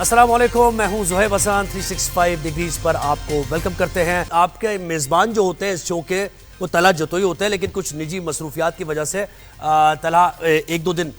السلام علیکم، میں ہوں زہیب حسن 365 ڈگریز پر آپ کو ویلکم کرتے ہیں۔ آپ کے میزبان جو ہوتے ہیں اس شو کے وہ طلعت جتوئی ہوتے ہیں، لیکن کچھ نجی مصروفیات کی وجہ سے طلعت ایک دو دن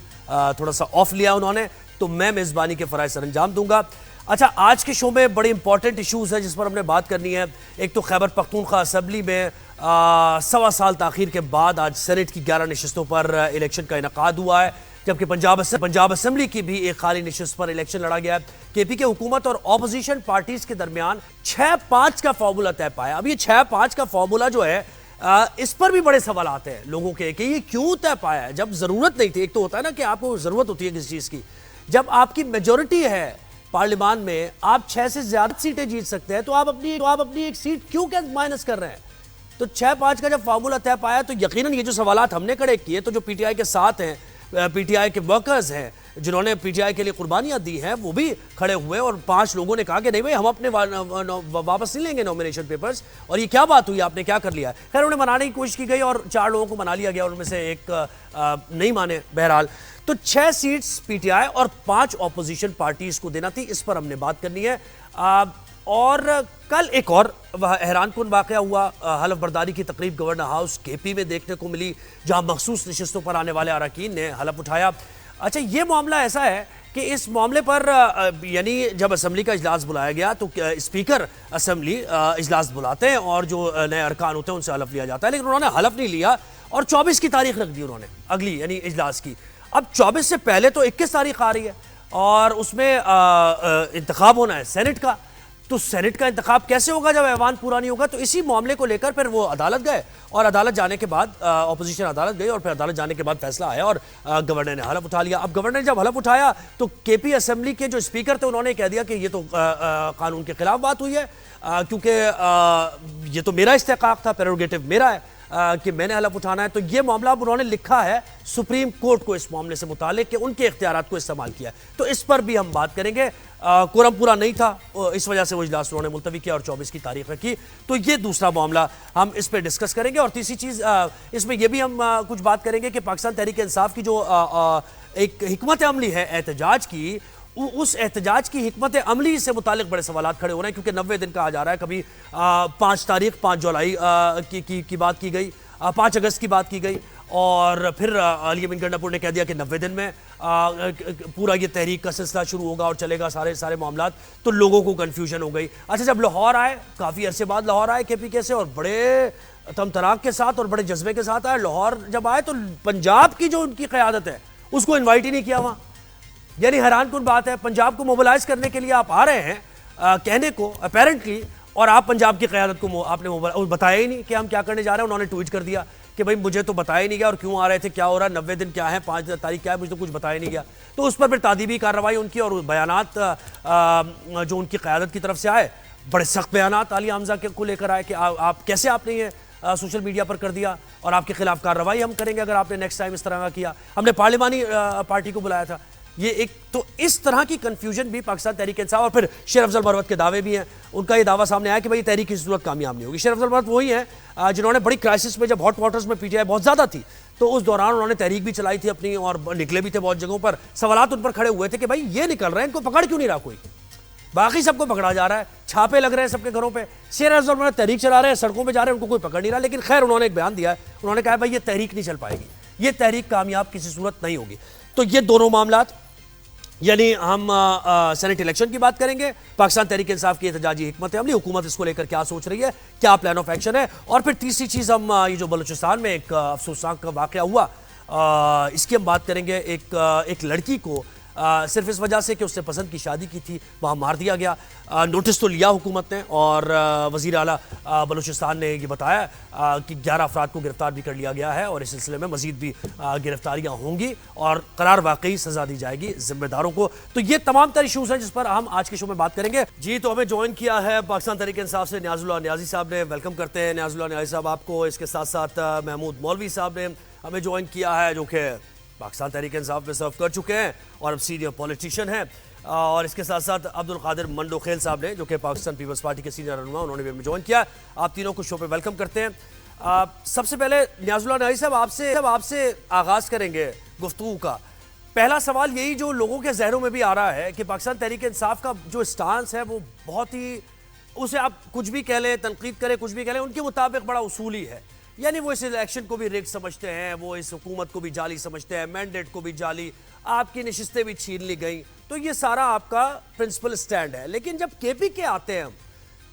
تھوڑا سا آف لیا انہوں نے، تو میں میزبانی کے فرائض سر انجام دوں گا۔ اچھا، آج کے شو میں بڑے امپورٹنٹ ایشوز ہیں جس پر ہم نے بات کرنی ہے۔ ایک تو خیبر پختونخوا اسمبلی میں 1.25 سال تاخیر کے بعد آج سینٹ کی 11 نشستوں پر الیکشن کا انعقاد ہوا ہے، جبکہ پنجاب اسمبلی کی بھی ایک خالی نشست پر الیکشن لڑا گیا ہے۔ کے پی کے حکومت اور اپوزیشن پارٹیز کے درمیان 6-5 کا فارمولا طے پایا۔ اب یہ 6-5 کا فارمولا جو ہے اس پر بھی بڑے سوالات ہیں لوگوں کے کہ یہ کیوں طے پایا ہے جب ضرورت نہیں تھی۔ ایک تو ہوتا ہے نا کہ آپ کو ضرورت ہوتی ہے کسی چیز کی، جب آپ کی میجورٹی ہے پارلیمان میں، آپ 6 سے زیادہ سیٹیں جیت سکتے ہیں، تو آپ اپنی ایک سیٹ کیوں مائنس کر رہے ہیں؟ تو 6-5 کا جب فارمولا طے پایا تو یقیناً یہ جو سوالات ہم نے کھڑے کیے، تو جو پی ٹی آئی کے ساتھ ہیں، پی ٹی آئی کے ورکرز ہیں جنہوں نے پی ٹی آئی کے لیے قربانیاں دی ہیں، وہ بھی کھڑے ہوئے، اور 5 لوگوں نے کہا کہ نہیں بھائی ہم اپنے واپس نہیں لیں گے نومینیشن پیپرز، اور یہ کیا بات ہوئی، آپ نے کیا کر لیا؟ خیر انہیں منانے کی کوشش کی گئی اور 4 لوگوں کو منا لیا گیا، ان میں سے ایک نہیں مانے۔ بہرحال تو 6 سیٹس پی ٹی آئی اور 5 اپوزیشن پارٹیز کو دینا تھی، اس پر ہم نے بات کرنی ہے۔ اور کل ایک اور حیران کن واقعہ ہوا، حلف برداری کی تقریب گورنر ہاؤس کے پی میں دیکھنے کو ملی، جہاں مخصوص نشستوں پر آنے والے اراکین نے حلف اٹھایا۔ اچھا، یہ معاملہ ایسا ہے کہ اس معاملے پر یعنی جب اسمبلی کا اجلاس بلایا گیا تو اسپیکر اسمبلی اجلاس بلاتے ہیں اور جو نئے ارکان ہوتے ہیں ان سے حلف لیا جاتا ہے، لیکن انہوں نے حلف نہیں لیا اور 24 کی تاریخ رکھ دی انہوں نے اگلی یعنی اجلاس کی۔ اب 24 سے پہلے تو 21 تاریخ آ رہی ہے اور اس میں انتخاب ہونا ہے سینٹ کا، تو سینٹ کا انتخاب کیسے ہوگا جب ایوان پورا نہیں ہوگا؟ تو اسی معاملے کو لے کر پھر وہ عدالت گئے، اور عدالت جانے کے بعد اپوزیشن عدالت گئی، اور پھر عدالت جانے کے بعد فیصلہ آیا اور گورنر نے حلف اٹھا لیا۔ اب گورنر نے جب حلف اٹھایا تو کے پی اسمبلی کے جو اسپیکر تھے انہوں نے کہہ دیا کہ یہ تو قانون کے خلاف بات ہوئی ہے، کیونکہ یہ تو میرا استحقاق تھا، پیروگیٹو میرا ہے کہ میں نے حلف اٹھانا ہے۔ تو یہ معاملہ اب انہوں نے لکھا ہے سپریم کورٹ کو اس معاملے سے متعلق کہ ان کے اختیارات کو استعمال کیا ہے، تو اس پر بھی ہم بات کریں گے۔ کورم پورا نہیں تھا، اس وجہ سے وہ اجلاس انہوں نے ملتوی کیا اور 24 کی تاریخ رکھی، تو یہ دوسرا معاملہ ہم اس پہ ڈسکس کریں گے۔ اور تیسری چیز اس میں یہ بھی ہم کچھ بات کریں گے کہ پاکستان تحریک انصاف کی جو ایک حکمت عملی ہے احتجاج کی، اس احتجاج کی حکمت عملی سے متعلق بڑے سوالات کھڑے ہو رہے ہیں، کیونکہ 90 دن کہا جا رہا ہے۔ کبھی 5 تاریخ 5 جولائی کی بات کی گئی، 5 اگست کی بات کی گئی، اور پھر علی امین گنڈاپور نے کہہ دیا کہ 90 دن میں پورا یہ تحریک کا سلسلہ شروع ہوگا اور چلے گا سارے معاملات، تو لوگوں کو کنفیوژن ہو گئی۔ اچھا، جب لاہور آئے، کافی عرصے بعد لاہور آئے کے پی کے سے، اور بڑے تم تراک کے ساتھ اور بڑے جذبے کے ساتھ آئے۔ لاہور جب آئے تو پنجاب کی جو ان کی قیادت ہے اس کو انوائٹ ہی نہیں کیا وہاں، یعنی حیران کن بات ہے، پنجاب کو موبلائز کرنے کے لیے آپ آ رہے ہیں کہنے کو اپیرنٹلی، اور آپ پنجاب کی قیادت کو آپ نے بتایا ہی نہیں کہ ہم کیا کرنے جا رہے ہیں۔ انہوں نے ٹویٹ کر دیا کہ بھائی مجھے تو بتایا ہی نہیں گیا، اور کیوں آ رہے تھے، کیا ہو رہا ہے، 90 دن کیا ہے، 5 تاریخ کیا ہے، مجھے تو کچھ بتایا نہیں گیا۔ تو اس پر پھر تعدیبی کارروائی ان کی، اور بیانات جو ان کی قیادت کی طرف سے آئے، بڑے سخت بیانات عالیہ حمزہ کو لے کر آئے کہ آپ نے یہ سوشل میڈیا پر کر دیا، اور آپ کے خلاف کارروائی ہم کریں گے اگر آپ نے نیکسٹ ٹائم اس طرح کا کیا۔ ہم نے پارلیمانی پارٹی کو بلایا تھا۔ یہ ایک تو اس طرح کی کنفیوژن بھی پاکستان تحریک انصاف، اور پھر شیر افضل مروت کے دعوے بھی ہیں۔ ان کا یہ دعویٰ سامنے آیا کہ بھائی تحریک کی صورت کامیاب نہیں ہوگی۔ شیر افضل مروت وہی ہیں جنہوں نے بڑی کرائسس میں، جب ہاٹ واٹرز میں پی ٹی آئی بہت زیادہ تھی، تو اس دوران انہوں نے تحریک بھی چلائی تھی اپنی، اور نکلے بھی تھے بہت جگہوں پر۔ سوالات ان پر کھڑے ہوئے تھے کہ بھائی یہ نکل رہے ہیں، ان کو پکڑ کیوں نہیں رہا کوئی، باقی سب کو پکڑا جا رہا ہے، چھاپے لگ رہے ہیں سب کے گھروں پہ، شیر افضل مروت تحریک چلا رہے ہیں، سڑکوں پہ جا رہے ہیں، ان کو کوئی پکڑ نہیں رہا۔ لیکن خیر انہوں نے ایک بیان دیا ہے، انہوں نے کہا بھائی یہ تحریک نہیں چل پائے گی، یہ تحریک کامیاب کسی صورت نہیں ہوگی۔ تو یہ دونوں معاملات، یعنی ہم سینٹ الیکشن کی بات کریں گے، پاکستان تحریک انصاف کی احتجاجی حکمت عملی، حکومت اس کو لے کر کیا سوچ رہی ہے، کیا پلان آف ایکشن ہے، اور پھر تیسری چیز ہم یہ جو بلوچستان میں ایک افسوسناک واقعہ ہوا اس کی ہم بات کریں گے۔ ایک لڑکی کو صرف اس وجہ سے کہ اس نے پسند کی شادی کی تھی وہاں مار دیا گیا۔ نوٹس تو لیا حکومت نے، اور وزیر اعلیٰ بلوچستان نے یہ بتایا کہ 11 افراد کو گرفتار بھی کر لیا گیا ہے، اور اس سلسلے میں مزید بھی گرفتاریاں ہوں گی اور قرار واقعی سزا دی جائے گی ذمہ داروں کو۔ تو یہ تمام تر ایشوز ہیں جس پر ہم آج کے شو میں بات کریں گے۔ جی، تو ہمیں جوائن کیا ہے پاکستان تحریک انصاف سے نیاز اللہ نیازی صاحب نے، ویلکم کرتے ہیں نیاز اللہ نیازی صاحب آپ کو۔ اس کے ساتھ ساتھ محمود مولوی صاحب نے ہمیں جوائن کیا ہے، جو کہ پاکستان تحریک انصاف میں سرو کر چکے ہیں اور اب سینئر پولیٹیشین ہیں، اور اس کے ساتھ ساتھ عبدالقادر منڈو خیل صاحب نے، جو کہ پاکستان پیپلز پارٹی کے سینئر رہنما، انہوں نے بھی ہمیں جوائن کیا۔ آپ تینوں کو شو پہ ویلکم کرتے ہیں۔ سب سے پہلے نیاز اللہ نیازی صاحب آپ سے آغاز کریں گے گفتگو کا پہلا سوال یہی جو لوگوں کے ذہنوں میں بھی آ رہا ہے کہ پاکستان تحریک انصاف کا جو سٹانس ہے وہ بہت ہی، اسے آپ کچھ بھی کہہ لیں، تنقید کریں، کچھ بھی کہہ لیں، ان کے مطابق بڑا اصولی ہے. یعنی وہ اس الیکشن کو بھی ریگ سمجھتے ہیں، وہ اس حکومت کو بھی جعلی سمجھتے ہیں، مینڈیٹ کو بھی جعلی، آپ کی نشستیں بھی چھین لی گئیں. تو یہ سارا آپ کا پرنسپل سٹینڈ ہے. لیکن جب کے پی کے آتے ہیں، ہم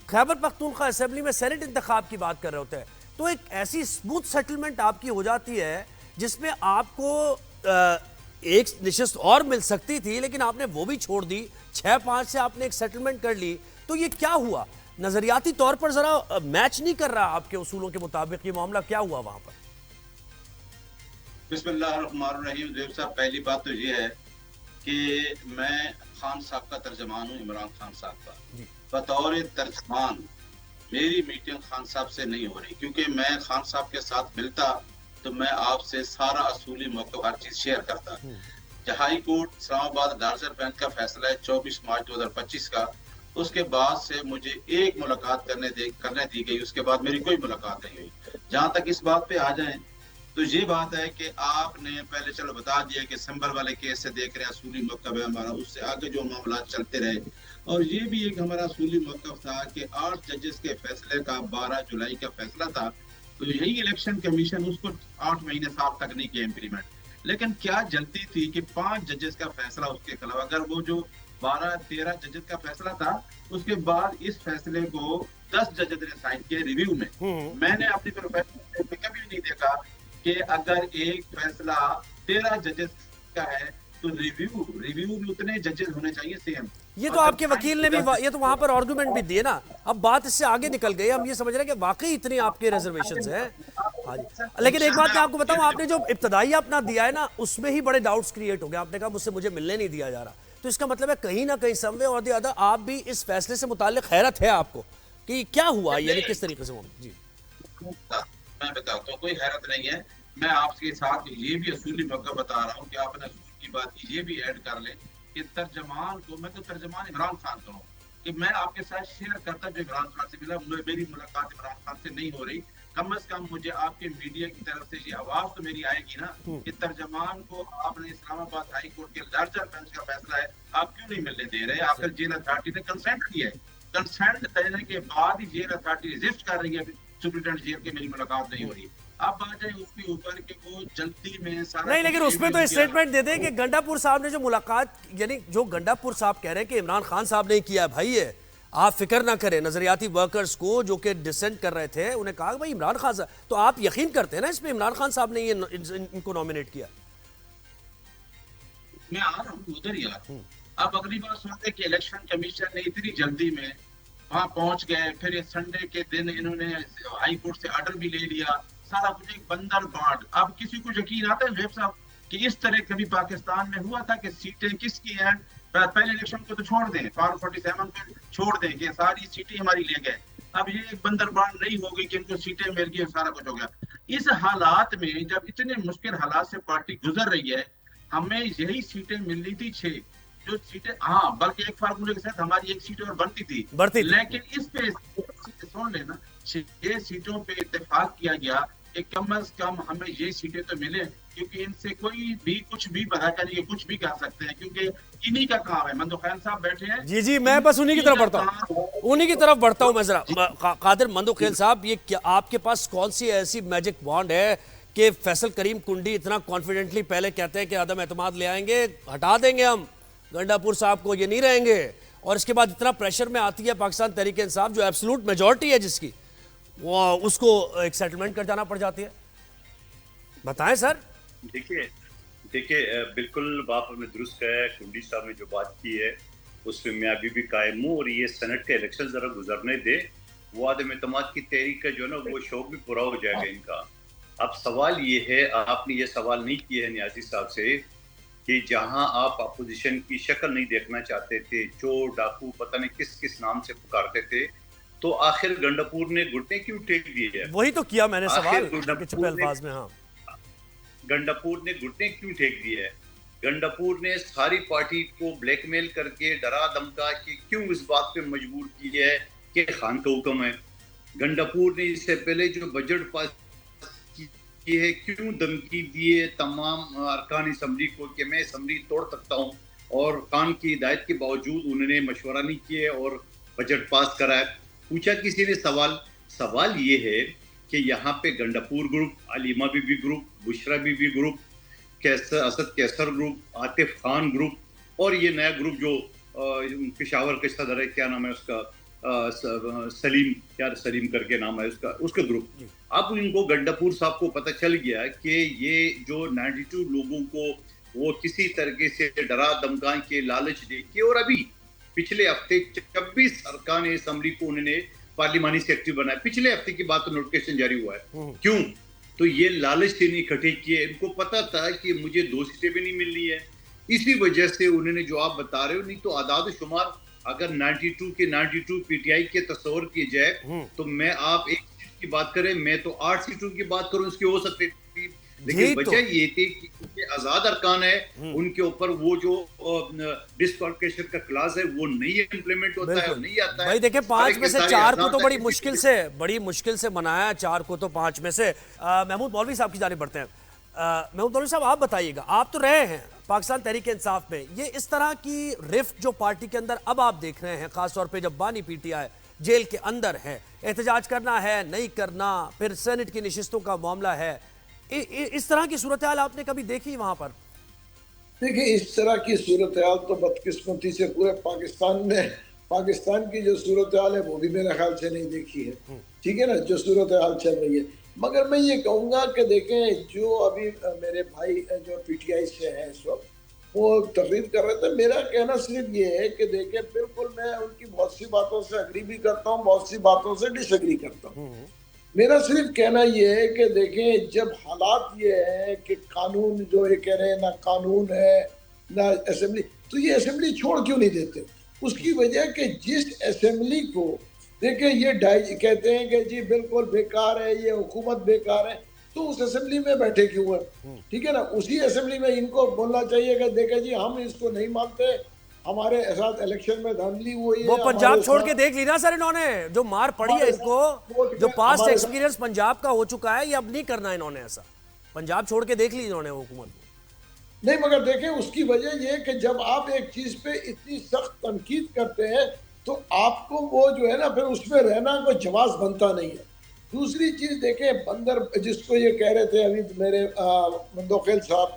خیبر پختونخوا اسمبلی میں سینٹ انتخاب کی بات کر رہے ہوتے ہیں، تو ایک ایسی سموتھ سیٹلمنٹ آپ کی ہو جاتی ہے جس میں آپ کو ایک نشست اور مل سکتی تھی، لیکن آپ نے وہ بھی چھوڑ دی. 6-5 سے آپ نے ایک سیٹلمنٹ کر لی. تو یہ کیا ہوا؟ نظریاتی طور پر ذرا میچ نہیں کر رہا آپ کے اصولوں کے مطابق، یہ معاملہ کیا ہوا وہاں پر؟ بسم اللہ الرحمن الرحیم. زیب صاحب، پہلی بات تو یہ ہے کہ میں خان صاحب کا ترجمان ہوں، عمران خان صاحب کا. بطور ترجمان میری میٹنگ خان صاحب سے نہیں ہو رہی، کیونکہ میں خان صاحب کے ساتھ ملتا تو میں آپ سے سارا اصولی موقف ہر چیز شیئر کرتا. ہائی کورٹ اسلام آباد ڈارزر بینچ کا فیصلہ ہے 24 مارچ 2025 کا. اس کے بعد سے مجھے ایک ملاقات کرنے دی گئی، اس کے بعد میری کوئی ملاقات نہیں ہوئی. جہاں تک اس بات پہ آ جائیں تو یہ بات ہے کہ آپ نے پہلے چلو بتا دیا کہ سمبل والے کیس سے دیکھ رہے ہیں اصولی موقف ہے ہمارا، اس سے آگے جو معاملات چلتے رہے. اور یہ بھی ایک ہمارا اصولی موقف تھا کہ 8 ججز کے فیصلے کا 12 جولائی کا فیصلہ تھا، تو یہی الیکشن کمیشن اس کو 8 مہینے سال تک نہیں کیا امپلیمنٹ. لیکن کیا جلتی تھی کہ 5 ججز کا فیصلہ اس کے خلاف، اگر وہ جو 12-13 ججز کا فیصلہ تھا، اس کے بعد اس فیصلے کو 10 ججز نے سائن کیا ریویو میں. میں نے اپنی پروفیشن میں کبھی نہیں دیکھا کہ اگر ایک فیصلہ 13 ججز کا ہے تو ریویو میں اتنے ججز ہونے چاہیے سیم. یہ تو آپ کے وکیل نے بھی یہ تو وہاں پر آرگومنٹ بھی دیے نا. اب بات اس سے آگے نکل گئی، ہم یہ سمجھ رہے ہیں کہ واقعی اتنی آپ کے ریزرویشنز ہیں. ہاں جی. لیکن ایک بات میں آپ کو بتاؤں، آپ نے جو ابتدائی اپنا دیا ہے نا، اس میں ہی بڑے ڈاؤٹس کریٹ ہو گئے. آپ نے کہا مجھے ملنے نہیں دیا جا رہا. تو اس کا مطلب ہے کہیں نہ کہیں سم وے اور دی ادر آپ بھی اس فیصلے سے متعلق حیرت ہے آپ کو کہ کیا ہوا، یعنی کس طریقے سے ہوا. جی میں بتاتا ہوں، کوئی حیرت نہیں ہے. میں آپ کے ساتھ یہ بھی اصولی موقع بتا رہا ہوں کہ آپ نے اصول کی بات یہ بھی ایڈ کر لیں کہ ترجمان کو، میں تو ترجمان عمران خان کا ہوں، کہ میں آپ کے ساتھ شیئر کرتا جو عمران خان سے ملا. میری ملاقات عمران خان سے نہیں ہو رہی. کم از کم مجھے آپ کے میڈیا کی طرف سے یہ آواز تو میری آئے گی نا کہ ترجمان کو آپ نے اسلام آباد ہائی کورٹ کے لارجر بینچ کا فیصلہ ہے، آپ کیوں نہیں ملنے دے رہے؟ آخر جیل اتھارٹی نے کنسنٹ کیا ہے. کنسنٹ دینے کے بعد ہی جیل اتھارٹی ریزسٹ کر رہی ہے سپرنٹینڈنٹ جیل کے میری ملاقات نہیں ہو رہی. اب آ جائیں اس کے اوپر کہ وہ جلدی میں سارا نہیں، لیکن اس میں تو اسٹیٹمنٹ دے دیں کہ گنڈا پور صاحب نے جو ملاقات، یعنی جو گنڈا پور صاحب کہہ رہے ہیں کہ عمران خان صاحب نے کیا ہے، بھائی ہے آپ فکر نہ کریں. نظریاتی ورکرز کو جو کہ ڈسینٹ کر رہے تھے انہیں کہا کہ بھائی عمران خان صاحب، تو آپ یقین کرتے ہیں نا اس میں عمران خان صاحب نے ان کو نامینیٹ کیا. میں آ رہا ہوں ادھر ہی آ رہا ہوں. اب اگلی بات سنتے کہ الیکشن کمیشن نے اتنی جلدی میں وہاں پہنچ گئے، پھر سنڈے کے دن انہوں نے ہائی کورٹ سے آرڈر بھی لے لیا، سارا کچھ ایک بندر بانٹ. اب کسی کو یقین آتا ہے زیب صاحب کہ اس طرح کبھی پاکستان میں ہوا تھا کہ سیٹیں کس کی ہیں؟ پہلے الیکشن کو تو چھوڑ دیں، فارم 47 کو چھوڑ دیں کہ ساری سیٹیں ہماری لے گئے. اب یہ ایک بندر بانٹ نہیں ہوگی کہ ان کو سیٹیں مل گئی، سارا کچھ ہو گیا. اس حالات میں جب اتنے مشکل حالات سے پارٹی گزر رہی ہے، ہمیں یہی سیٹیں مل رہی تھی 6 جو سیٹیں، ہاں بلکہ ایک فارمولے کے ساتھ ہماری ایک سیٹ اور بڑھتی تھی. لیکن اس پہ سن لینا 6 سیٹوں پہ اتفاق کیا گیا کہ کم از کم ہمیں یہ سیٹیں تو ملے، کیونکہ ان سے کوئی بھی کچھ بھی پتا کریں، کچھ بھی کر سکتے ہیں، کیونکہ انہی کا کام ہے. مندوخیل صاحب بیٹھے ہیں. جی میں بس انہی کی طرف بڑھتا ہوں. میں ذرا قادر مندوخیل صاحب، یہ آپ کے پاس کون سی ایسی میجک وانڈ ہے کہ فیصل کریم کنڈی اتنا کانفیڈنٹلی پہلے کہتے ہیں کہ عدم اعتماد لے آئیں گے، ہٹا دیں گے ہم گنڈا پور صاحب کو، یہ نہیں رہیں گے، اور اس کے بعد اتنا پریشر میں آتی ہے پاکستان تحریک انصاف جو ایبسلوٹ میجورٹی ہے جس کی، وہ اس کو ایک سیٹلمنٹ کر جانا پڑ جاتی ہے. بتائیں سر. دیکھیے بالکل آپ نے درست کہا ہے. کنڈی صاحب نے جو بات کی ہے اس پہ میں ابھی بھی قائم ہوں، اور یہ سینٹ کے الیکشن ذرا گزرنے دے، وہ عدم اعتماد کی تحریک کا جو ہے نا وہ شوق بھی پورا ہو جائے گا ان کا. اب سوال یہ ہے، آپ نے یہ سوال نہیں کیا ہے نیازی صاحب سے کہ جہاں آپ اپوزیشن کی شکل نہیں دیکھنا چاہتے تھے، چور ڈاکو پتہ نہیں کس کس نام سے پکارتے تھے، تو آخر گنڈاپور نے گھٹنے کیوں ٹیک دیے ہے؟ وہی تو کیا میں نے سوال چھپے الفاظ میں. ہاں، گنڈاپور نے گھٹنے کیوں ٹیک دیے ہے؟ گنڈاپور نے ساری پارٹی کو بلیک میل کر کے ڈرا دھمکا کہ کیوں اس بات پہ مجبور کی ہے کہ خان کا حکم ہے. گنڈاپور نے اس سے پہلے جو بجٹ پاس کی ہے, کیوں دھمکی دیے تمام ارکان اسمبلی کو کہ میں اسمبلی توڑ سکتا ہوں, اور خان کی ہدایت کے باوجود انہوں نے مشورہ نہیں کیے اور بجٹ پاس کرایا. پوچھا کسی نے سوال یہ ہے کہ یہاں پہ Gandapur group, Aleema Bibi group, Bushra Bibi group, Asad Qaiser group, Atif Khan group, اور یہ نیا گروپ جو پشاور کا صدر ہے, کیا نام ہے اس کا, سلیم کر کے نام ہے اس کا گروپ. اب ان کو گنڈاپور صاحب کو پتہ چل گیا کہ یہ جو 92 لوگوں کو وہ کسی طریقے سے ڈرا دمکان کے لالچ دے کے, اور ابھی پچھلے ہفتے 26 ارکان اسمبلی کو انہوں نے پارلیمانی سیکرٹری بنایا. پچھلے ہفتے کی بات, نوٹیفکیشن جاری ہوا ہے. کیوں؟ تو یہ لالچ سے نہیں اکٹھے کیے, ان کو پتا تھا کہ مجھے 2 سیٹیں بھی نہیں ملنی ہے, اسی وجہ سے انہوں نے جو آپ بتا رہے ہو. نہیں تو اعداد و شمار اگر 92 کے 92 پی ٹی آئی کے تصور کیے جائے تو میں آپ ایک سیٹ کی بات کریں, میں تو 8 سیٹوں کی بات کروں, اس کی ہو سکتی تھی. لیکن وجہ یہ تھی کہ آزاد ارکان ہے, ان کے اوپر وہ جو ڈسکوالیفیکیشن کا کلاز ہے وہ نہیں امپلیمنٹ ہوتا ہے, نہیں آتا ہے. بھائی دیکھیں 5 میں سے 4 کو تو بڑی مشکل سے بنایا, 4 کو تو 5 میں سے. محمود مولوی صاحب کی جانب بڑھتے ہیں. محمود مولوی صاحب آپ بتائیے گا, آپ تو رہے ہیں پاکستان تحریک انصاف میں, یہ اس طرح کی رفت جو پارٹی کے اندر اب آپ دیکھ رہے ہیں, خاص طور پہ جب بانی پی ٹی آئی جیل کے اندر ہے, احتجاج کرنا ہے نہیں کرنا, پھر سینٹ کی نشستوں کا معاملہ ہے, اس طرح کی صورتحال آپ نے کبھی دیکھی وہاں پر؟ دیکھیں اس طرح کی صورتحال تو بدقسمتی سے پورے پاکستان کی جو صورتحال ہے وہ بھی میرے خیال سے نہیں دیکھی ہے. ٹھیک ہے نا, جو صورتحال چل رہی ہے. مگر میں یہ کہوں گا کہ دیکھیں جو ابھی میرے بھائی جو پی ٹی آئی سے ہیں اس وقت وہ تقریر کر رہے تھے, میرا کہنا صرف یہ ہے کہ دیکھیں بالکل میں ان کی بہت سی باتوں سے اگری بھی کرتا ہوں, بہت سی باتوں سے ڈس ایگری کرتا ہوں. میرا صرف کہنا یہ ہے کہ دیکھیں جب حالات یہ ہے کہ قانون جو یہ کہہ رہے ہیں نہ قانون ہے نہ اسمبلی, تو یہ اسمبلی چھوڑ کیوں نہیں دیتے؟ اس کی وجہ کہ جس اسمبلی کو دیکھیں یہ کہتے ہیں کہ جی بالکل بیکار ہے, یہ حکومت بیکار ہے, تو اس اسمبلی میں بیٹھے کیوں ہیں؟ ٹھیک ہے نا, اسی اسمبلی میں ان کو بولنا چاہیے کہ دیکھیں جی ہم اس کو نہیں مانتے, ہمارے ساتھ الیکشن میں دھاندلی ہوئی ہے. وہ پنجاب چھوڑ کے دیکھ لی نا سر, انہوں نے جو مار پڑی ہے ان کو, جو پاسٹ ایکسپیرینس پنجاب کا ہو چکا ہے, یہ اب نہیں کرنا انہوں نے ایسا. پنجاب چھوڑ کے دیکھ لی انہوں نے حکومت کو. نہیں مگر دیکھیں اس کی وجہ یہ کہ جب آپ ایک چیز پہ اتنی سخت تنقید کرتے ہیں تو آپ کو وہ جو ہے نا پھر اس میں رہنا کوئی جواز بنتا نہیں ہے. دوسری چیز دیکھیں بندر جس کو یہ کہہ رہے تھے ابھی میرے مندوخیل صاحب,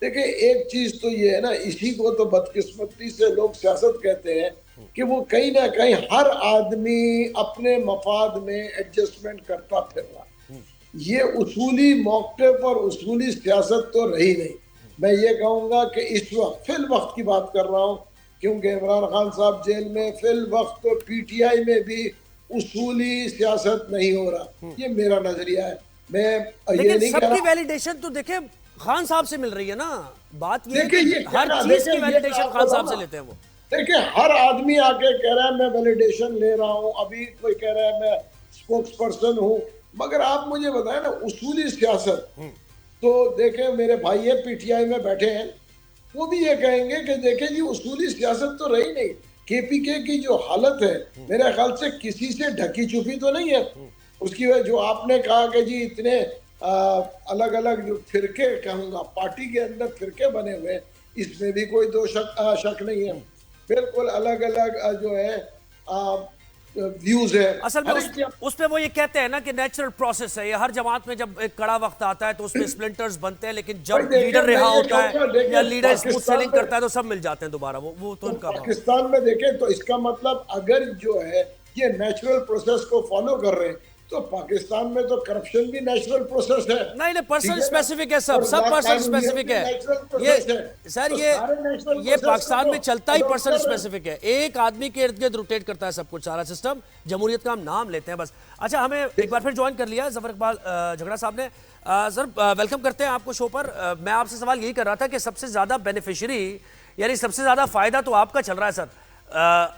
دیکھیں ایک چیز تو یہ ہے نا, اسی کو تو بدقسمتی سے لوگ سیاست کہتے ہیں کہ وہ کہیں نہ کہیں ہر آدمی اپنے مفاد میں ایڈجسٹمنٹ کرتا پھر رہا. یہ اصولی موقع پر اصولی سیاست تو رہی نہیں. میں یہ کہوں گا کہ اس وقت فی الوقت کی بات کر رہا ہوں کیونکہ عمران خان صاحب جیل میں, فی الوقت تو پی ٹی آئی میں بھی اصولی سیاست نہیں ہو رہا. یہ میرا نظریہ ہے. میں یہ نہیں کہہ رہا, سب کی ویلیڈیشن تو دیکھیں خان صاحب سے مل رہی ہے نا, بات یہ ہے کہ ہر چیز کی ویلیڈیشن خان صاحب سے لیتے ہیں. وہ دیکھیں ہر آدمی آ کے کہہ رہا ہے میں ویلیڈیشن لے رہا ہوں, ابھی کوئی کہہ رہا ہے میں اسپوکس پرسن ہوں, مگر آپ مجھے بتائیں نا اصولی سیاست تو دیکھیں میرے بھائی ہے پی ٹی آئی میں بیٹھے ہیں, وہ بھی یہ کہیں گے کہ دیکھیں جی اصولی سیاست تو رہی نہیں. کے پی کے کی جو حالت ہے میرے خیال سے کسی سے ڈھکی چھپی تو نہیں ہے. اس کی وجہ جو آپ نے کہا کہ جی اتنے الگ الگ جو فرقے کہوں گا پارٹی کے اندر فرقے بنے ہوئے, اس میں بھی کوئی دو شک نہیں ہے. بالکل الگ الگ جو ہے ویوز ہے. اصل میں اس پہ وہ یہ کہتے ہیں نا کہ نیچرل پروسیس ہے, یہ ہر جماعت میں جب ایک کڑا وقت آتا ہے تو اس میں سپلنٹرز بنتے ہیں, لیکن جب لیڈر رہا ہوتا ہے یا لیڈر اسموتھ سیلنگ کرتا ہے تو سب مل جاتے ہیں دوبارہ. وہ تو ان کا پاکستان میں دیکھیں تو اس کا مطلب اگر جو ہے یہ نیچرل پروسیس کو فالو کر رہے ہیں تو پاکستان میں تو کرپشن بھی نیچرل پروسیس ہے. نہیں پرسنل اسپیسیفک ہے, سب پرسنل اسپیسیفک ہے. یہ سر یہ پاکستان میں چلتا ہی پرسنل اسپیسیفک ہے. ایک آدمی کے ارد گرد روٹیٹ کرتا ہے سب کچھ, سارا سسٹم. جمہوریت کا ہم نام لیتے ہیں بس. اچھا ہمیں ایک بار پھر جوائن کر لیا ظفر اقبال جھگڑا صاحب نے. سر ویلکم کرتے ہیں آپ کو شو پر. میں آپ سے سوال یہی کر رہا تھا کہ سب سے زیادہ بینیفیشری یعنی سب سے زیادہ فائدہ تو آپ کا چل رہا ہے سر.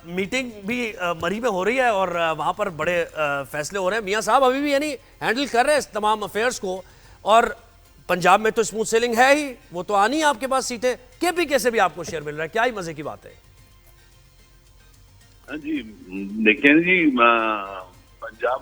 میٹنگ بھی مری میں ہو رہی ہے اور وہاں پر بڑے فیصلے ہو رہے ہیں. میاں صاحب ابھی بھی یعنی ہینڈل کر رہے ہیں تمام افیئرس کو, اور پنجاب میں تو اسموتھ سیلنگ ہے ہی, وہ تو آنی ہے آپ کے پاس سیٹیں. کے پی کے سے بھی آپ کو شیئر مل رہا ہے, کیا ہی مزے کی بات ہے. جی دیکھیں جی Punjab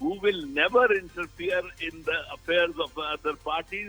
who will never interfere in the affairs of other parties,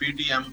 PDM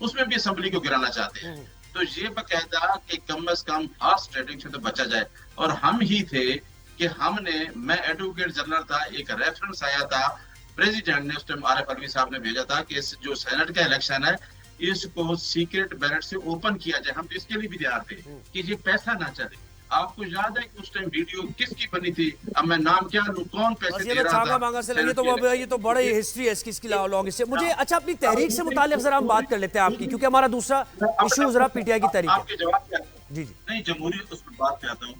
اس میں بھی اسمبلی کو گرانا چاہتے ہیں. تو یہ باقاعدہ کہ کم از کم ہارس ٹریڈنگ سے تو بچا جائے. اور ہم ہی تھے کہ میں ایڈوکیٹ جنرل تھا, ایک ریفرنس آیا تھا پریزیڈنٹ نے اس ٹائم عارف علوی صاحب نے بھیجا تھا کہ جو سینٹ کا الیکشن ہے اس کو سیکرٹ بیلٹ سے اوپن کیا جائے. ہم تو اس کے لیے بھی تیار تھے کہ یہ پیسہ نہ چلے. آپ کو یاد ہے کہ اس ٹائم ویڈیو کس کی بنی تھی؟ اب میں نام کیا لوں, کون پیسے دے رہا تھا؟ یہ تو بڑی ہسٹری ہے اس کی لانگ ہسٹری. مجھے اچھا اپنی تحریک سے متعلق ذرا ہم بات کر لیتے ہیں آپ کی, کیونکہ ہمارا دوسرا ایشو ذرا پی ٹی آئی کی تحریک آپ کے جواب کیا جی جی نہیں جمہوریت اس پر بات پہ آتا ہوں.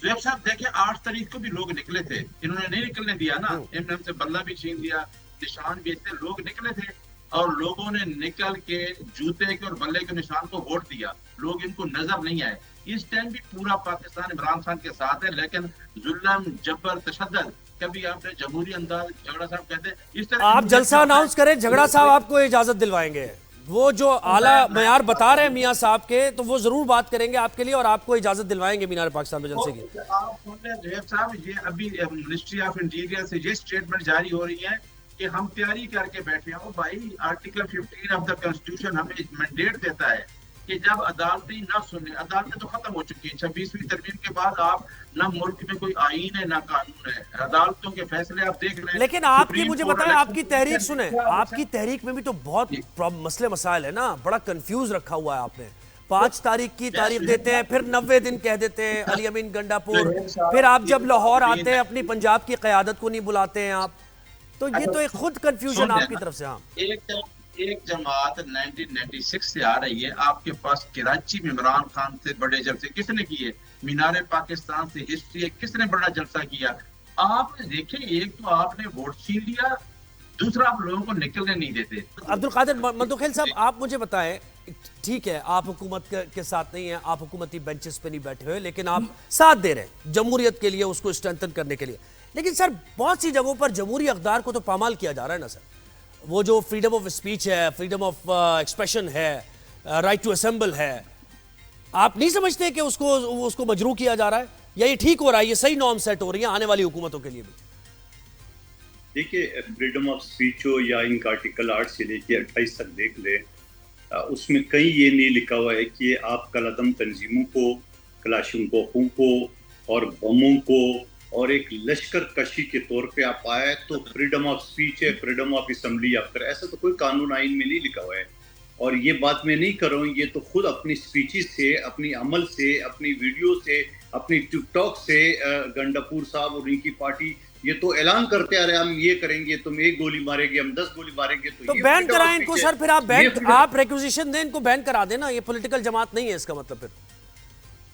زیب صاحب دیکھیں 8 تاریخ کو بھی لوگ نکلے تھے, انہوں نے نہیں نکلنے دیا نا, انہوں نے سے بلہ بھی چھین دیا, نشان بھی اتنے لوگ نکلے تھے اور لوگوں نے نکل کے جوتے کے اور بلے کے نشان کو ووٹ دیا. لوگ ان کو نظر نہیں آئے. اس ٹائم بھی پورا پاکستان عمران خان کے ساتھ ہے, لیکن ظلم, جبر, تشدد کبھی آپ نے جمہوری انداز جھگڑا صاحب کہتے ہیں اس طرح آپ جلسہ اناؤنس کریں, جھگڑا صاحب آپ کو اجازت دلوائیں گے. وہ جو اعلیٰ معیار بتا رہے ہیں میاں صاحب کے, تو وہ ضرور بات کریں گے آپ کے لیے اور آپ کو اجازت دلوائیں گے مینار پاکستان میں جلسے کی. آپ سن لیں زہیب صاحب, یہ ابھی منسٹری آف انٹیریئر سے یہ سٹیٹمنٹ جاری ہو رہی ہے کہ ہم تیاری کر کے بیٹھے ہیں. بھائی آرٹیکل 15 آف دا کنسٹیٹیوشن ہمیں مینڈیٹ دیتا ہے کہ جب عدالتیں نہ سنیں, عدالتیں تو ختم ہو چکی ہیں 26ویں ترمیم کے بعد, آپ نہ ملک میں کوئی آئین ہے نہ قانون ہے, عدالتوں کے فیصلے آپ دیکھ لیں. لیکن آپ کی مجھے بتائیں, آپ کی تحریک سنیں, آپ کی تحریک میں بھی تو بہت مسئلے مسائل ہیں نا, بڑا کنفیوز رکھا ہوا ہے آپ نے. 5 تاریخ کی تاریخ دیتے ہیں, پھر 90 دن کہہ دیتے ہیں علی امین گنڈا پور, پھر آپ جب لاہور آتے ہیں اپنی پنجاب کی قیادت کو نہیں بلاتے ہیں آپ, تو یہ تو ایک خود کنفیوژن آپ کی طرف سے. ہاں, ایک جماعت 1996 سے آ رہی ہے, آپ کے پاس کراچی میں عمران خان سے بڑے جلسے کس نے کیے, مینار پاکستان سے ہسٹری ہے کس نے بڑا جلسہ کیا. آپ نے دیکھیں, ایک تو آپ نے ووٹ چھین لیا, دوسرا آپ لوگوں کو نکلنے نہیں دیتے. عبدالقادر مندوخیل صاحب, آپ مجھے بتائیں, ٹھیک ہے آپ حکومت کے ساتھ نہیں ہیں, آپ حکومتی بینچز پہ نہیں بیٹھے ہوئے, لیکن آپ ساتھ دے رہے ہیں جمہوریت کے لیے, اس کو اسٹرینتھن کرنے کے لیے. لیکن سر بہت سی جگہوں پر جمہوری اقدار کو تو پامال کیا جا رہا ہے نا سر. وہ جو فریڈم آف اسپیچ ہے, فریڈم آف ایکسپریشن ہے, رائٹ ٹو اسمبل ہے, آپ نہیں سمجھتے کہ اس کو مجروح کیا جا رہا ہے, یا یہ ٹھیک ہو رہا ہے, یہ صحیح نارم سیٹ ہو رہی ہیں آنے والی حکومتوں کے لیے بھی؟ دیکھیے, فریڈم آف اسپیچ ہو یا ان کا آرٹیکل 8 سے لے کے 28 تک دیکھ لے, اس میں کہیں یہ نہیں لکھا ہوا ہے کہ آپ کالعدم تنظیموں کو, کلاشنکوفوں کو اور بموں کو اور ایک لشکر کشی کے طور پہ آپ آئے تو فریڈم آف اسپیچ ہے, فریڈم آف اسمبلی آپ کریں. ایسا تو کوئی قانون آئین میں نہیں لکھا ہوا ہے. اور یہ بات میں نہیں کر رہا ہوں, یہ تو خود اپنی سپیچز سے, اپنی عمل سے, اپنی ویڈیو سے, اپنی ٹک ٹاک سے گنڈاپور صاحب اور ان کی پارٹی یہ تو اعلان کرتے آ رہے ہیں, ہم یہ کریں گے, تم 1 گولی مارے گے, ہم 10 گولی ماریں گے. تو بین کرائیں ان کو سر, پھر آپ ریکوزیشن دیں, ان کو بین کرا دینا. یہ پولیٹیکل جماعت نہیں ہے اس کا مطلب. پھر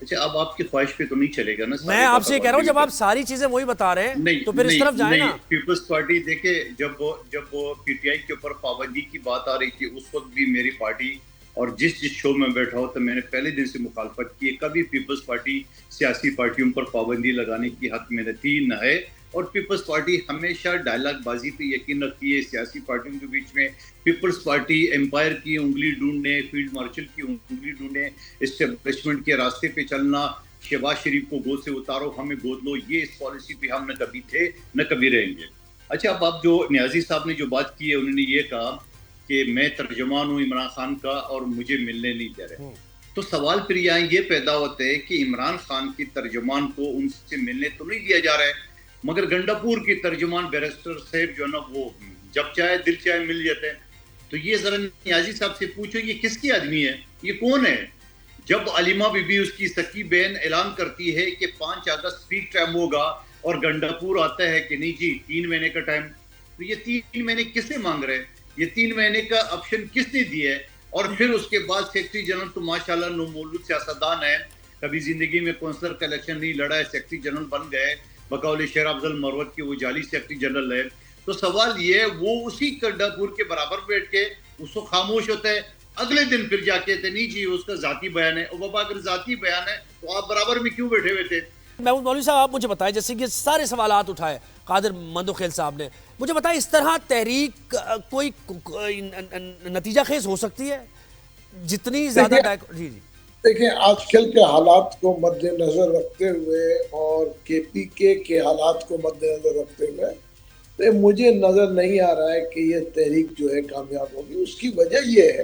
اچھا, اب آپ کی خواہش پہ تو نہیں چلے گا نا. میں آپ سے کہہ رہا ہوں, جب آپ ساری چیزیں وہی بتا رہے ہیں تو پھر اس طرف جائیں نا. پیپلز پارٹی دیکھیں, جب وہ پی ٹی آئی کے اوپر پابندی کی بات آ رہی تھی, اس وقت بھی میری پارٹی اور جس شو میں بیٹھا ہو تو میں نے پہلے دن سے مخالفت کی. کبھی پیپلز پارٹی سیاسی پارٹیوں پر پابندی لگانے کی حق میں نتی نہ ہے, اور پیپلز پارٹی ہمیشہ ڈائلاگ بازی پہ یقین رکھتی ہے سیاسی پارٹیوں کے بیچ میں. پیپلز پارٹی امپائر کی انگلی ڈھونڈنے, فیلڈ مارشل کی انگلی ڈھونڈنے, اسٹیبلشمنٹ کے راستے پہ چلنا, شہباز شریف کو گود سے اتارو ہمیں گود لو, یہ اس پالیسی پہ ہم نہ کبھی تھے نہ کبھی رہیں گے. اچھا, اب آپ جو نیازی صاحب نے جو بات کی ہے, انہوں نے یہ کہا کہ میں ترجمان ہوں عمران خان کا اور مجھے ملنے نہیں دے رہے. تو سوال پھر یہاں یہ پیدا ہوتا ہے کہ عمران خان کی ترجمان کو ان سے ملنے تو نہیں دیا جا رہا ہے, مگر گنڈاپور کی ترجمان بیرسٹر صاحب جو ہے نا وہ جب چاہے دل چاہے مل جاتے ہیں. تو یہ ذرا نیازی صاحب سے پوچھو, یہ کس کی آدمی ہے, یہ کون ہے؟ جب علیمہ بی بی اس کی سکی بہن اعلان کرتی ہے کہ 5 اگست پیک ٹائم ہوگا اور گنڈاپور آتا ہے کہ نہیں جی 3 مہینے کا ٹائم, تو یہ 3 مہینے کس سے مانگ رہے ہیں, یہ 3 مہینے کا آپشن کس نے دیا ہے؟ اور پھر اس کے بعد سیکرٹری جنرل تو ماشاءاللہ نومولود سیاستدان ہے, کبھی زندگی میں کونسلر کا الیکشن نہیں لڑا ہے, سیکرٹری جنرل بن گئے, بقول شیر افضل مروت کے وہ جعلی سیکرٹری جنرل ہے. تو سوال یہ ہے, وہ اسی گنڈاپور کے برابر بیٹھ کے اس کو خاموش ہوتا ہے, اگلے دن پھر جا کے نہیں جی اس کا ذاتی بیان ہے. اور بابا اگر ذاتی بیان ہے تو آپ برابر میں کیوں بیٹھے ہوئے تھے؟ محمود مولوی صاحب, آپ مجھے بتائیں, جیسے کہ سارے سوالات اٹھائے قادر مندوخیل صاحب نے, مجھے بتائیں اس طرح تحریک کوئی نتیجہ خیز ہو سکتی ہے جتنی زیادہ جی جی دیکھیں آج کل کے حالات کو مد نظر رکھتے ہوئے اور کے پی کے حالات کو مد نظر رکھتے ہوئے تو مجھے نظر نہیں آ رہا ہے کہ یہ تحریک جو ہے کامیاب ہوگی. اس کی وجہ یہ ہے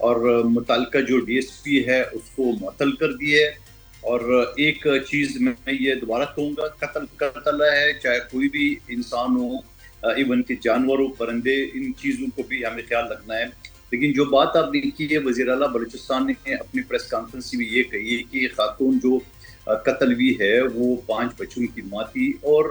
اور متعلقہ جو ڈی ایس پی ہے اس کو معطل کر دی ہے. اور ایک چیز میں یہ دوبارہ کہوں گا، قتل ہے، چاہے کوئی بھی انسان ہو، ایون کہ جانور ہو، پرندے، ان چیزوں کو بھی ہمیں خیال رکھنا ہے. لیکن جو بات آپ نے کی ہے، وزیر اعلیٰ بلوچستان نے اپنی پریس کانفرنس میں یہ کہی ہے کہ خاتون جو قتل ہوئی ہے وہ 5 بچوں کی ماں تھی، اور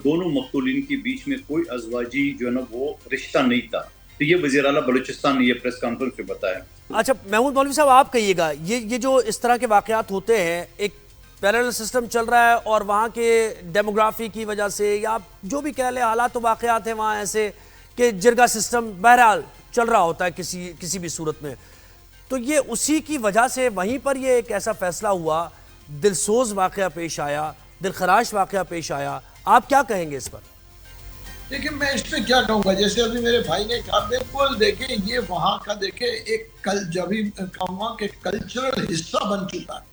دونوں مقتولین کے بیچ میں کوئی ازواجی جو ہے نا وہ رشتہ نہیں تھا. تو یہ وزیر اعلیٰ بلوچستان نے یہ پریس کانفرنس میں بتایا. اچھا محمود مولوی صاحب، آپ کہیے گا یہ جو اس طرح کے واقعات ہوتے ہیں، ایک پیرالل سسٹم چل رہا ہے اور وہاں کے ڈیموگرافی کی وجہ سے یا آپ جو بھی کہہ لیں، حالات و واقعات ہیں وہاں ایسے کہ جرگہ سسٹم بہرحال چل رہا ہوتا ہے کسی بھی صورت میں، تو یہ اسی کی وجہ سے وہیں پر یہ ایک ایسا فیصلہ ہوا، دلسوز واقعہ پیش آیا، دلخراش واقعہ پیش آیا. آپ کیا کہیں گے اس پر؟ دیکھیں میں اس میں کیا کہوں گا، جیسے ابھی میرے بھائی نے کہا، بالکل دیکھیں یہ وہاں کا دیکھیں ایک جبھی کہوں کہ کلچرل حصہ بن چکا ہے.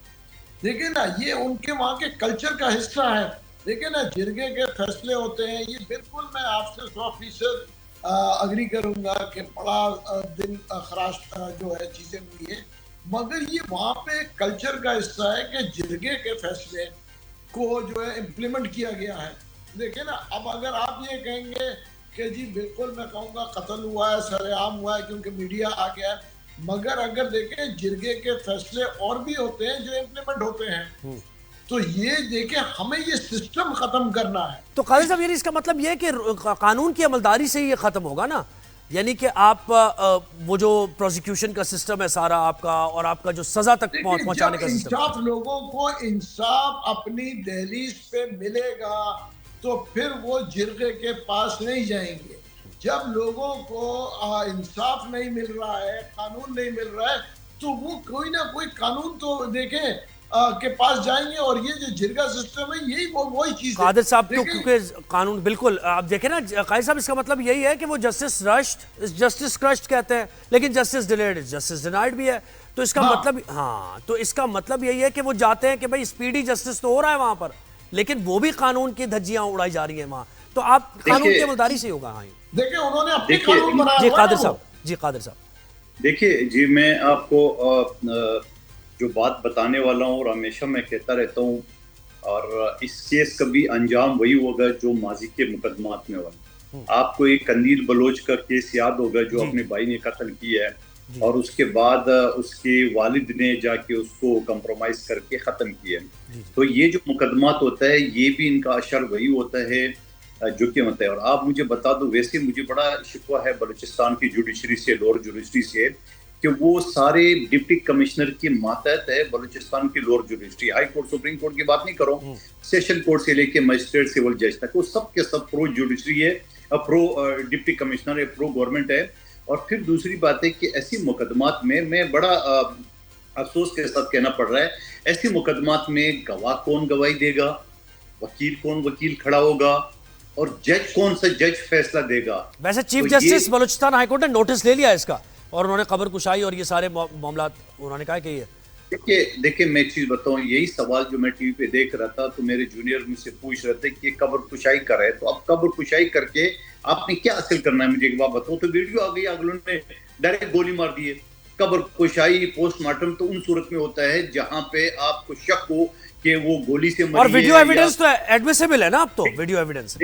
دیکھیں نا یہ ان کے وہاں کے کلچر کا حصہ ہے. دیکھیں نا جرگے کے فیصلے ہوتے ہیں، یہ بالکل میں آپ سے 100% اگری کروں گا کہ بڑا دل خراش جو ہے چیزیں ہوئی ہیں، مگر یہ وہاں پہ کلچر کا حصہ ہے کہ جرگے کے فیصلے کو جو ہے امپلیمنٹ کیا گیا ہے. دیکھیں نا اب اگر آپ یہ کہیں گے کہ جی بالکل میں کہوں گا قتل ہوا ہے، سر عام ہوا ہے کیونکہ میڈیا آ گیا ہے، مگر اگر دیکھیں جرگے کے فیصلے اور بھی ہوتے ہیں جو امپلیمنٹ ہوتے ہیں، تو یہ دیکھیں ہمیں یہ سسٹم ختم کرنا ہے. تو قاضی صاحب، یعنی اس کا مطلب یہ ہے کہ قانون کی عملداری سے یہ ختم ہوگا نا، یعنی کہ آپ وہ جو پروسیکیوشن کا سسٹم ہے سارا آپ کا، اور آپ کا جو سزا تک پہنچانے کا سسٹم، انصاف لوگوں کو انصاف اپنی دہلیز پہ ملے گا تو پھر وہ جرگے کے پاس نہیں جائیں گے. جب لوگوں کو انصاف نہیں مل رہا ہے، قانون نہیں مل رہا ہے، تو وہ کوئی نہ کوئی قانون تو دیکھیں کے پاس جائیں گے. اور یہ جو جرگہ سسٹم ہے یہی وہی چیز ہے. قادر صاحب کیونکہ قانون بالکل آپ دیکھیں نا قائد صاحب، اس کا مطلب یہی ہے کہ وہ جسٹس رشڈ جسٹس کرشڈ کہتے ہیں، لیکن جسٹس ڈیلیڈ جسٹس ڈینائڈ بھی ہے. تو اس کا مطلب تو اس کا مطلب یہی ہے کہ وہ جاتے ہیں کہ بھائی اسپیڈی جسٹس تو ہو رہا ہے وہاں پر، لیکن وہ بھی قانون کی دھجیاں اڑائی جا رہی ہیں وہاں. تو آپ قانون کی عملداری سے ہوگا. ہاں دیکھیں انہوں نے اپنے قانون بنایا. جی قادر صاحب، جی قادر صاحب دیکھیے جی، میں آپ کو جو بات بتانے والا ہوں اور ہمیشہ میں کہتا رہتا ہوں، اور اس کیس کا بھی انجام وہی ہوگا جو ماضی کے مقدمات میں ہوا. آپ کو ایک قندیل بلوچ کا کیس یاد ہوگا جو اپنے بھائی نے قتل کیا ہے، اور اس کے بعد اس کے والد نے جا کے اس کو کمپرومائز کر کے ختم کیا. تو یہ جو مقدمات ہوتا ہے یہ بھی ان کا اشر وہی ہوتا ہے جو کہ ہوتا ہے. اور آپ مجھے بتا دو، ویسے مجھے بڑا شکوہ ہے بلوچستان کی جوڈیشری سے، لوور جوڈیشری سے، کہ وہ سارے ڈپٹی کمشنر کے ماتحت ہے بلوچستان کی lower judiciary. High court supreme court کی بات نہیں کرو، سیشن کورٹ سے لے کے مجسٹریٹ سول جج تک، وہ سب کے سب پرو جوڈیشری ہے، پرو ڈپٹی کمشنر ہے، پرو گورنمنٹ ہے. اور پھر دوسری بات ہے کہ ایسی مقدمات میں بڑا افسوس کے ساتھ کہنا پڑ رہا ہے، ایسی مقدمات میں گواہ کون گواہی دے گا، وکیل کون وکیل کھڑا ہوگا، اور جج کون سا جج فیصلہ دے گا. ویسے chief justice Balochistan high court نے نوٹس لے لیا اس کا، اور انہوں نے قبر کشائی اور یہ سارے معاملات انہوں نے کہا کہ یہ دیکھیں میں ایک چیز بتاؤں، یہی سوال جو میں ٹی وی پہ دیکھ رہا تھا تو میرے جونیئر مجھ سے پوچھ رہے تھے کہ قبر کشائی کر رہے، تو اب قبر کشائی کر کے آپ نے کیا حاصل کرنا ہے، مجھے ایک بات بتاؤ. تو ویڈیو آ گئی، اگلوں نے ڈائریکٹ گولی مار دی ہے. قبر کشائی پوسٹ مارٹم تو ان صورت میں ہوتا ہے جہاں پہ آپ کو شک ہو کہ وہ گولی سے مری ہے. اور ویڈیو ایویڈنس تو ایڈمیسیبل ہے نا اب تو ویڈیو ایویڈنس.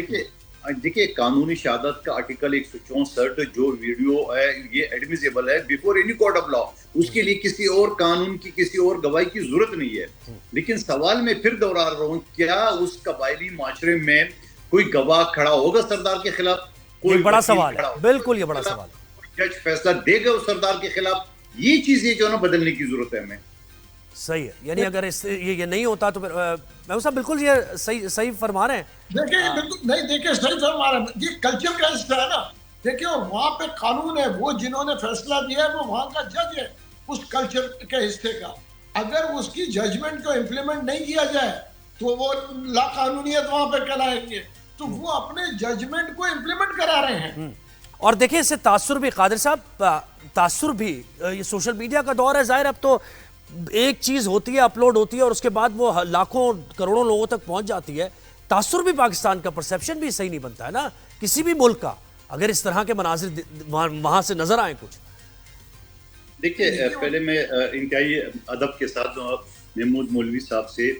دیکھیے قانونی شہادت کا آرٹیکل 164 جو ویڈیو ہے یہ ایڈمیسیبل ہے before any court of law. اس کے لیے کسی اور قانون کی کسی اور گواہی کی ضرورت نہیں ہے. لیکن سوال میں پھر دوہرا رہا ہوں، کیا اس قبائلی معاشرے میں کوئی گواہ کھڑا ہوگا سردار کے خلاف؟ کوئی بڑا سوال ہے، بالکل یہ بڑا سوال ہے. جج فیصلہ دے گا اس سردار کے خلاف؟ یہ چیزیں جو ہے نا بدلنے کی ضرورت ہے ہمیں. صحیح ہے، یعنی اگر یہ نہیں ہوتا تو پھر محمود صاحب بالکل یہ صحیح فرما رہے ہیں. دیکھیں بالکل نہیں، دیکھیں صحیح فرما رہے ہیں، یہ کلچر کا حصہ ہے نا. دیکھیں اور وہاں پہ قانون ہے، وہ جنہوں نے فیصلہ دیا ہے وہ وہاں کا جج ہے اس کلچر کے حصے کا. اگر اس کی ججمنٹ کو امپلیمنٹ نہیں کیا جائے تو وہ لا قانونیت وہاں پہ کرائیں گے. تو وہ اپنے ججمنٹ کو امپلیمنٹ کرا رہے ہیں. اور دیکھیں اس سے تاثر بھی قادر صاحب، تاثر بھی، یہ سوشل میڈیا کا دور ہے ظاہر. اب تو ایک چیز ہوتی ہے، اپلوڈ ہوتی ہے، اور اس کے بعد وہ لاکھوں کروڑوں لوگوں تک پہنچ جاتی ہے. تاثر بھی پاکستان کا، پرسیپشن بھی صحیح نہیں بنتا ہے نا کسی بھی ملک کا، اگر اس طرح کے مناظر وہاں سے نظر آئیں کچھ. دیکھیے پہلے میں انتہائی ادب کے ساتھ محمود مولوی صاحب سے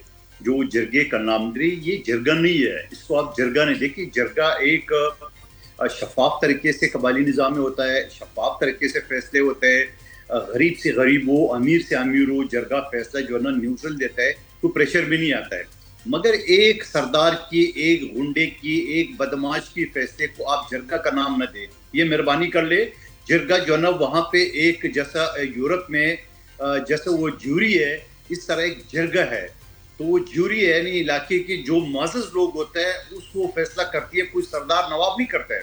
جو جرگے کا نام دے، یہ جرگہ نہیں ہے، اس کو آپ جرگہ نہیں دیکھیے. جرگہ ایک شفاف طریقے سے قبائلی نظام میں ہوتا ہے، شفاف طریقے سے فیصلے ہوتے ہیں، غریب سے غریب ہو، امیر سے امیر ہو، جرگہ فیصلہ جو ہے نا نیوٹرل دیتا ہے، کوئی پریشر بھی نہیں آتا ہے. مگر ایک سردار کی، ایک گنڈے کی، ایک بدماش کی فیصلے کو آپ جرگہ کا نام نہ دیں. یہ مہربانی کر لے. جرگہ جو ہے نا وہاں پہ ایک جیسا یورپ میں جیسا وہ جوری ہے، اس طرح ایک جرگہ ہے. تو وہ جوری ہے، یعنی علاقے کے جو معزز لوگ ہوتے ہیں اس کو فیصلہ کرتی ہے، کوئی سردار نواب نہیں کرتا ہے.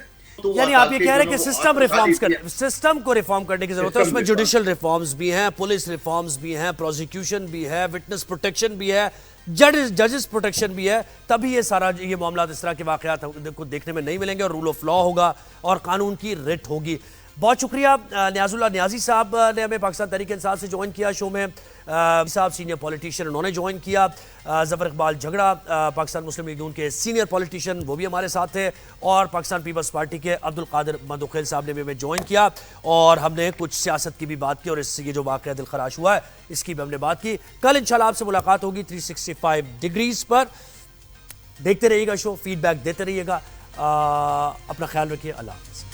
یعنی آپ یہ کہہ رہے ہیں کہ سسٹم کو ریفارم کرنے کی ضرورت ہے. اس میں جوڈیشل ریفارمز بھی ہیں، پولیس ریفارمز بھی ہیں، پروزیکیوشن بھی ہے، وٹنس پروٹیکشن بھی ہے، ججز پروٹیکشن بھی ہے. تبھی یہ سارا یہ معاملات اس طرح کے واقعات کو دیکھنے میں نہیں ملیں گے، اور رول آف لا ہوگا اور قانون کی رٹ ہوگی. بہت شکریہ نیاز اللہ نیازی صاحب نے ہمیں پاکستان تحریک انصاف سے جوائن کیا شو میں. صاحب سینئر پولیٹیشین انہوں نے جوائن کیا. ظفر اقبال جھگڑا پاکستان مسلم لیگ نون کے سینئر پولیٹیشین، وہ بھی ہمارے ساتھ تھے. اور پاکستان پیپلز پارٹی کے عبدالقادر مدوخیل صاحب نے بھی ہمیں جوائن کیا، اور ہم نے کچھ سیاست کی بھی بات کی، اور اس سے یہ جو واقعہ دل خراش ہوا ہے اس کی بھی ہم نے بات کی. کل انشاءاللہ آپ سے ملاقات ہوگی 365 ڈگریز پر. دیکھتے رہیے گا شو، فیڈ بیک دیتے رہیے گا. اپنا خیال رکھیے. اللہ حافظ.